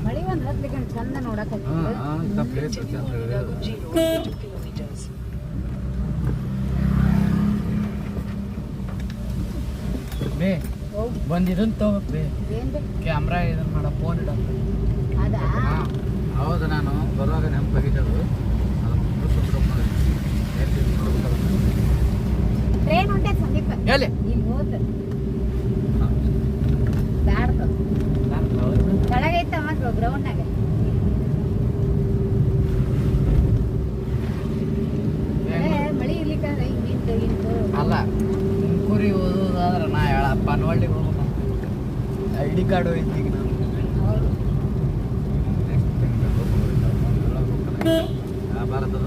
ಮಳಿ ಒಂದು ಹತ್ಲಿಕ್ಕೆ ಚಂದ ನೋಡಕ್ಕೆ ಬೇ ಒಂದು ಇದನ್ನ ತಗೋಬೇ ಕ್ಯಾಮ್ರಾ ಇದನ್ನ ಮಾಡ ಫೋನ್ ಇಡ ಅದಾ ಹೌದು ನಾನು ಬರುವಾಗ ನೆನಪಾಗಿದ್ದದು ಟ್ರೈನ್ ಹೊಂಟೆ ಸಂದೀಪ ಎಲ್ಲಿ ಇಲ್ಲಿ ಹೋದ ಬ್ಯಾಡ್ದು ಕೆಳಗೈತ ಮಗ ಗ್ರೌಂಡ್ನಾಗ ಮಳಿ ಇರ್ಲಿಕ್ಕೆ ನಿಂತು ನಿಂತು ಅಲ್ಲ ಕುರಿ ಓದೋದಾದ್ರೆ ನಾ ಹೇಳಪ್ಪ ನೋಡ್ಲಿಕ್ಕೆ ಹೋಗ್ಬೇಕು ID ಕಾರ್ಡ್ ಹೋಯ್ತು ಈಗ ನಾನು ಭಾರತದ